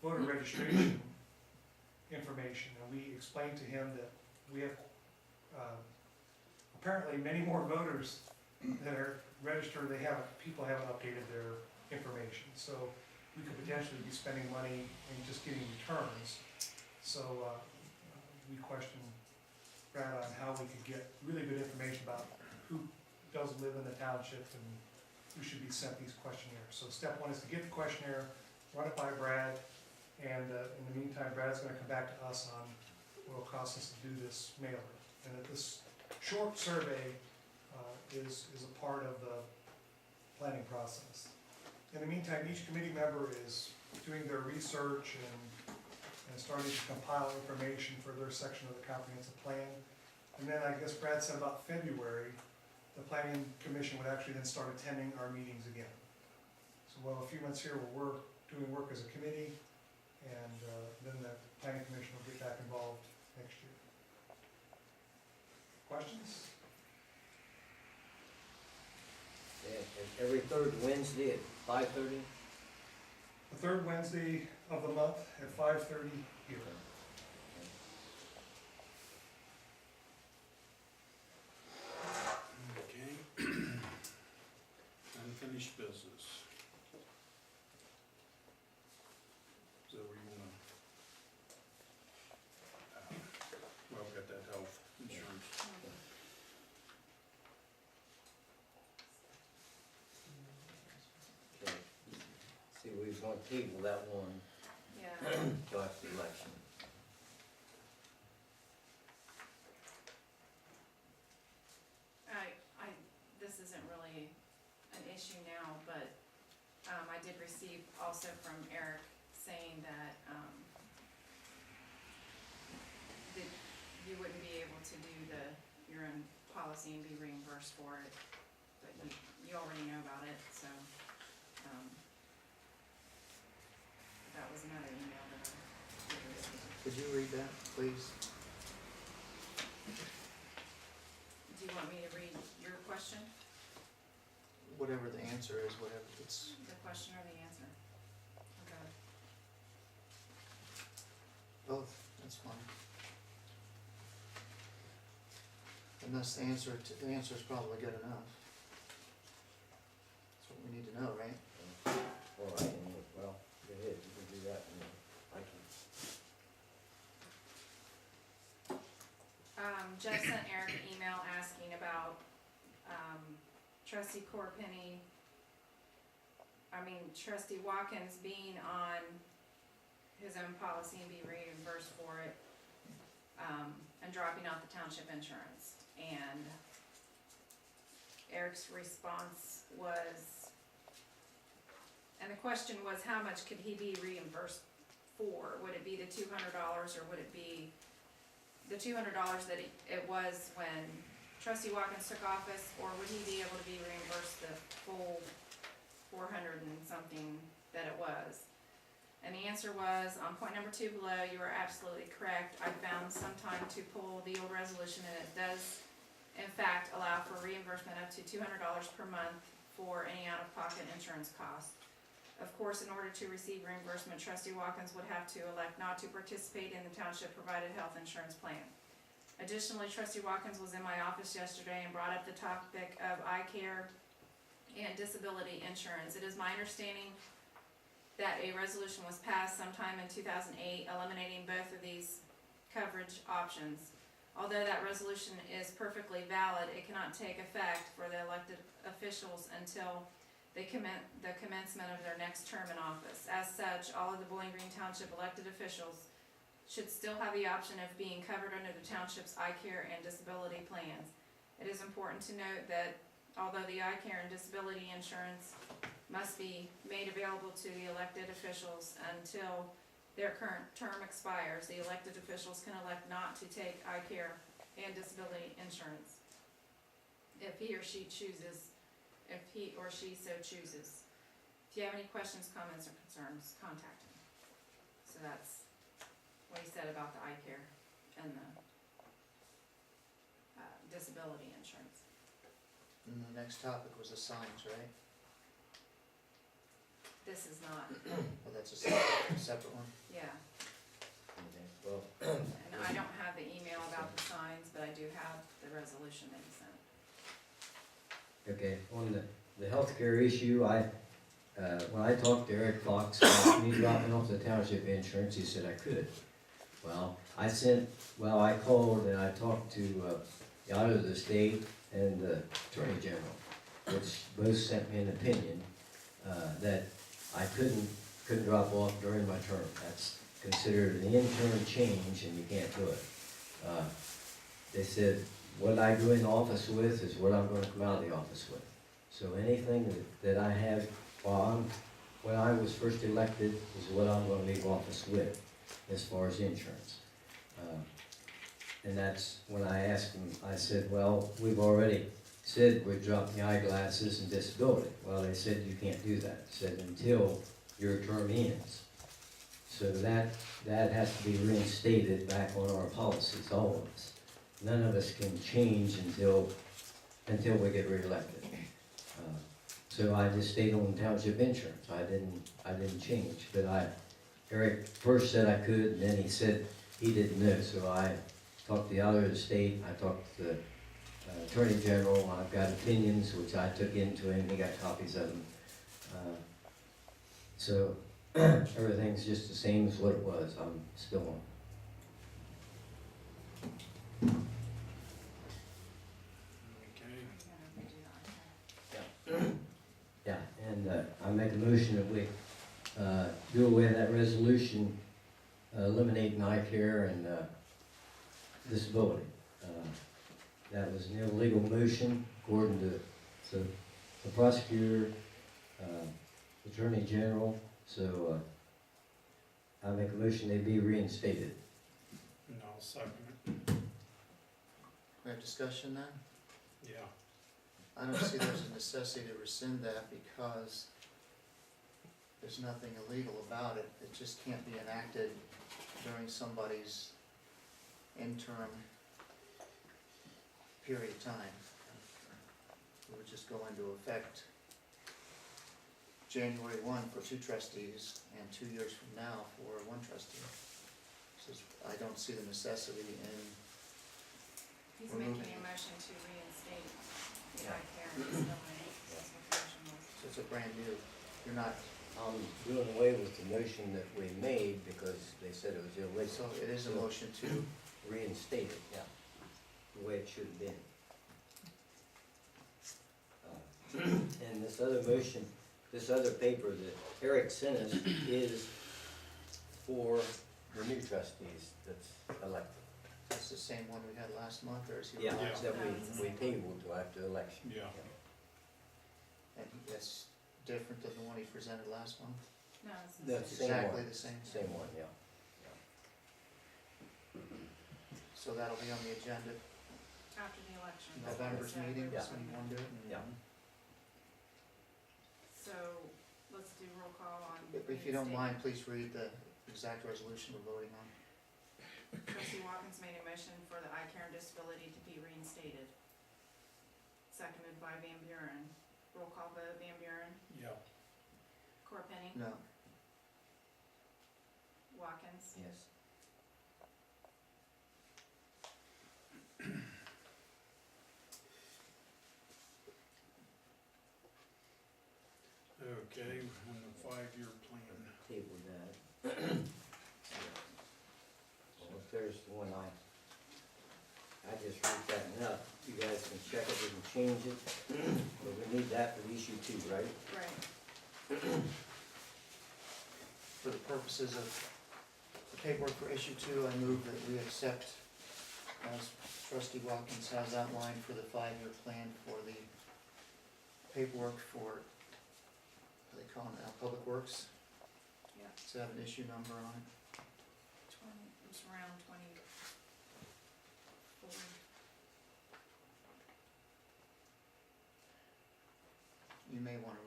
voter registration information, and we explained to him that we have, apparently many more voters that are registered, people haven't updated their information, so we could potentially be spending money and just getting returns. So, we questioned Brad on how we could get really good information about who does live in the township and who should be sent these questionnaires. So step one is to get the questionnaire, run it by Brad, and in the meantime, Brad's gonna come back to us on what it'll cost us to do this mailer. And that this short survey is a part of the planning process. In the meantime, each committee member is doing their research and starting to compile information for their section of the comprehensive plan. And then I guess Brad said about February, the planning commission would actually then start attending our meetings again. So we'll have a few months here where we're doing work as a committee, and then the planning commission will get back involved next year. Questions? Yeah, every third Wednesday at 5:30? The third Wednesday of the month at 5:30 here. Okay. Unfinished business. Is that where you wanna? Well, we've got that health insurance. Okay. See, we was gonna table that one Yeah. till after the election. This isn't really an issue now, but, I did receive also from Eric saying that, that you wouldn't be able to do your own policy and be reimbursed for it, but you already know about it, so, that was another email that I did receive. Could you read that, please? Do you want me to read your question, Whatever the answer is, whatever it's, the question or the answer? Okay. both, that's fine. Unless the answer's probably good enough. That's what we need to know, right? All right, well, go ahead, you can do that, and I can. Jeff sent Eric an email asking about, trustee trustee Watkins being on his own policy and be reimbursed for it, and dropping out the township insurance. And Eric's response was, and the question was, how much could he be reimbursed for? Would it be the $200, or would it be the $200 that it was when trustee Watkins took office, or would he be able to be reimbursed the full 400 and something that it was? And the answer was, on point number 2 below, you are absolutely correct. I found some time to pull the old resolution, and it does in fact allow for reimbursement up to $200 per month for any out-of-pocket insurance costs. Of course, in order to receive reimbursement, trustee Watkins would have to elect not to participate in the township provided health insurance plan. Additionally, trustee Watkins was in my office yesterday and brought up the topic of eye care and disability insurance. It is my understanding that a resolution was passed sometime in 2008 eliminating both of these coverage options. Although that resolution is perfectly valid, it cannot take effect for the elected officials until the commencement of their next term in office. As such, all of the Bowling Green Township elected officials should still have the option of being covered under the township's eye care and disability plans. It is important to note that although the eye care and disability insurance must be made available to the elected officials until their current term expires, the elected officials can elect not to take eye care and disability insurance if he or she so chooses. If you have any questions, comments, or concerns, contact him. So that's what he said about the eye care and the disability insurance. And the next topic was the signs, right? this is not, Well, that's a separate one. yeah. Okay, well, And I don't have the email about the signs, but I do have the resolution that he sent. okay, on the healthcare issue, when I talked to Eric Fox, about me dropping off the township insurance, he said I could. Well, I called and I talked to, the auditor of the state and the attorney general, which both sent me an opinion, that I couldn't drop off during my term. That's considered an intern change and you can't do it. They said, what I go in the office with is what I'm gonna come out of the office with. So anything that I have when I was first elected is what I'm gonna leave office with, as far as insurance. And that's when I asked them, I said, well, we've already said we're dropping the eyeglasses and disability. Well, they said you can't do that. Said until your term ends. So that has to be reinstated back on our policies, all of us. None of us can change until we get reelected. So I just stayed on township insurance. I didn't change, but Eric first said I could, and then he said he didn't know, so I talked to the auditor of the state, I talked to the attorney general, I've got opinions which I took into him, he got copies of them. So everything's just the same as what it was, I'm still on. Okay, Yeah, and I make a motion that we do away with that resolution eliminating eye care and disability. That was an illegal motion according to the prosecutor, attorney general, so I make a motion they be reinstated. and I'll second it, We have discussion then? yeah. I don't see there's a necessity to rescind that because there's nothing illegal about it. It just can't be enacted during somebody's interim period of time. It would just go into effect January 1 for 2 trustees and 2 years from now for 1 trustee. So I don't see the necessity in, He's We're making moving. a motion to reinstate the eye care and disability. That's what the motion was. so it's a brand new, you're not, I'm doing away with the motion that we made because they said it was illegal. so it is a motion to, Reinstated, yeah, the way it should have been. And this other motion, this other paper that Eric sent us is for the new trustees that's elected. that's the same one we had last month, or is he? Yeah, revised? that we tabled till after the election. Yeah. And that's different than the one he presented last month? No, it's the That's same. Same Exactly one. the same? Same one, yeah. So that'll be on the agenda, After the election. that's what November's it said. meeting, Yeah. so you want to do it? Yeah. So, let's do roll call on. If you don't reinstating. mind, please read the exact resolution we're voting on. Trustee Watkins made a motion for the eye care and disability to be reinstated. Seconded by Van Buren. Roll call vote, Van Buren, Yeah, Corpenny, No, Watkins. Yes. okay, on the 5-year plan. Tabled that. Well, if there's one I just wrote that up, you guys can check it, we can change it, but we need that for issue 2, right? Right. for the purposes of the paperwork for issue 2, I move that we accept, as trustee Watkins has outlined for the 5-year plan for the paperwork for, what do they call it now, Public Works? Yeah. Does it have an issue number on it? 20, it's around 24. You may wanna